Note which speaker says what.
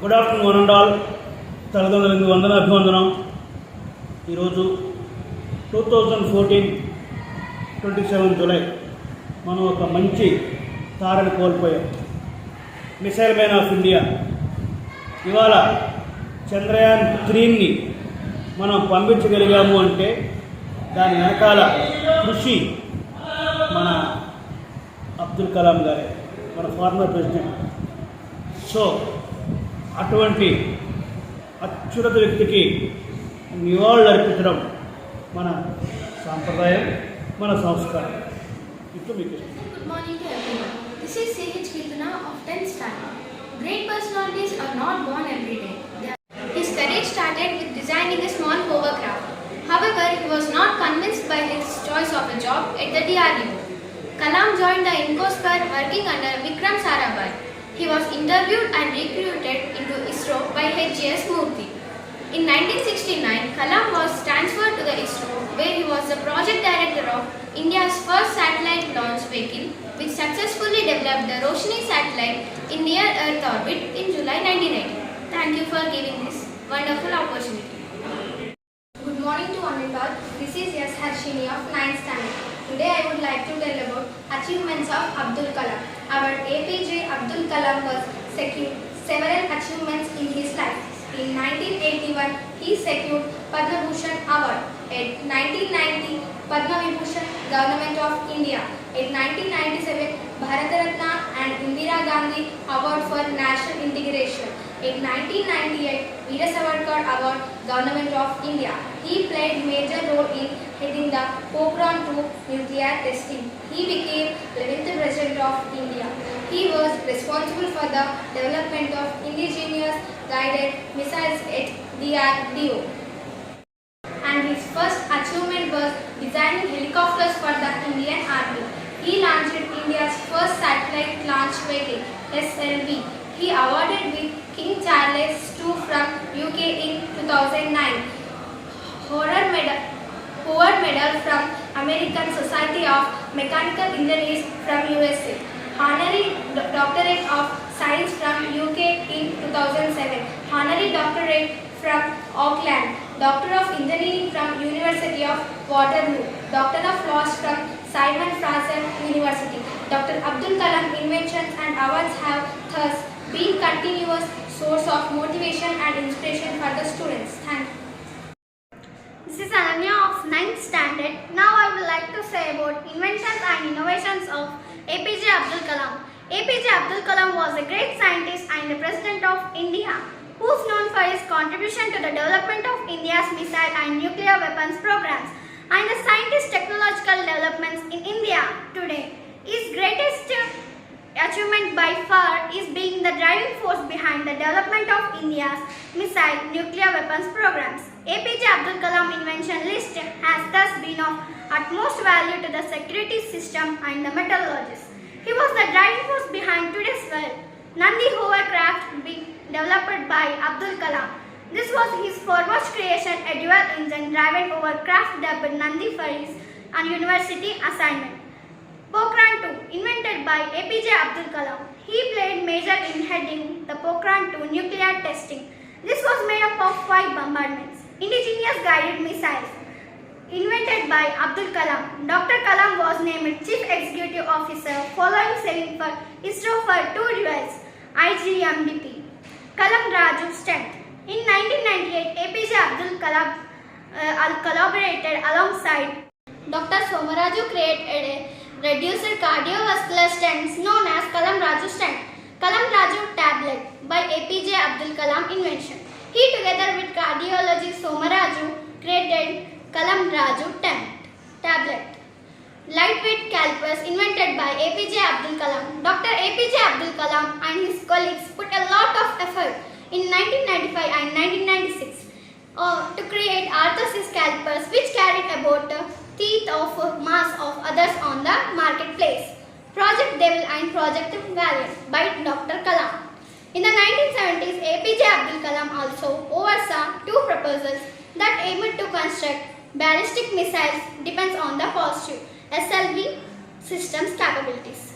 Speaker 1: Good afternoon one and all. తల్లిదండ్రులకు అభివందనం. ఈరోజు 2014 27 జూలై మనం ఒక మంచి తారని కోల్పోయాం. Missile man of India. ఇవాళ చంద్రయాన్ 3ని మనం పంపించగలిగాము అంటే దాని వెనకాల కృషి మన అబ్దుల్ కలాం గారే, మన ఫార్మర్ ప్రెసిడెంట్. సో అటువంటి అత్యున్నత వ్యక్తికి నివాళులు అర్పించడం మన సాంప్రదాయం, మన సంస్కారం. ఇప్పుడు మీకు
Speaker 2: Good morning to everyone. This is C.H. Kirtana of 10th standard. Great personalities are not born every day. His career started with designing a small hovercraft. However, he was not convinced by his choice of a job at the DRDO. Kalam joined the INCOSPAR working under Vikram Sarabhai. He was interviewed and recruited into ISRO by H.G.S. Murthy. In 1969, Kalam was transferred to the ISRO, where he was the project director of India's first satellite launch vehicle, which successfully developed the Roshni satellite in near Earth orbit in July 1980. Thank you for giving this wonderful opportunity.
Speaker 3: Good morning to one and all. This is S. Harshini of 9th standard. Today I would like to tell about achievements of Abdul Kalam. Our APJ Abdul Kalam was secured several achievements in his life. In 1981, he secured Padma Bhushan Award. At 1990, Padma Vibhushan Government of India. In 1997, Bharat Ratna and Indira Gandhi Award for National Integration. In 1998, Veera Savarkar Award, Government of India. He played major role in heading the Pokhran 2 nuclear testing. He became 11th President of India. He was responsible for the development of indigenous guided missiles at DRDO. And his first achievement was designing helicopters for the Indian Army. He launched India's first satellite launch vehicle, SLV. He awarded with King Charles II from UK in 2009. Howard Medal from American Society of Mechanical Engineers from USA. Honorary Doctorate of Science from UK in 2007. Honorary Doctorate from Auckland. Doctor of Engineering from University of Waterloo. Doctor of Laws from Simon Fraser University. Dr. Abdul Kalam inventions and awards have thus been continuous source of motivation and inspiration for the students. Thank you.
Speaker 4: This is Ananya of 9th standard. Now I would like to say about inventions and innovations of APJ Abdul Kalam. APJ Abdul Kalam was a great scientist and the President of India, who is known for his contribution to the development of India's missile and nuclear weapons programs and the scientist technological developments in India today. His greatest achievement by far is being the driving force behind the development of India's missile nuclear weapons programs. APJ Abdul Kalam invention list has thus been of utmost value to the security system and the metallurgists. He was the driving force behind today's world Nandi hovercraft being developed by Abdul Kalam. This was his foremost creation, a dual-engine driven hovercraft dubbed Nandi for his university assignment. Pokhran 2, invented by APJ Abdul Kalam. He played major in heading the Pokhran 2 nuclear testing. This was made up of 5 bombardments, indigenous guided missiles, invented by Abdul Kalam. Dr. Kalam was named Chief Executive Officer following serving for ISRO for 2 duels, IGMDP. Kalam Raju strength. In 1998, APJ Abdul Kalam collaborated alongside Dr. Somaraju created a reduced cardiovascular stents known as Kalam Raju stent. Kalam Raju tablet by APJ Abdul Kalam invention. He together with cardiologist Somaraju created Kalam Raju tablet. Lightweight calipers invented by APJ Abdul Kalam. Dr. APJ Abdul Kalam and his colleagues put a lot of effort in 1995 and 1996 to create orthosis calipers which carried about the teeth of mass of others on the marketplace. Project Devil and Project Valiant by Dr. Kalam. In the 1970s, APJ Abdul Kalam also oversaw 2 proposals that aimed to construct ballistic missiles depends on the positive SLV systems capabilities.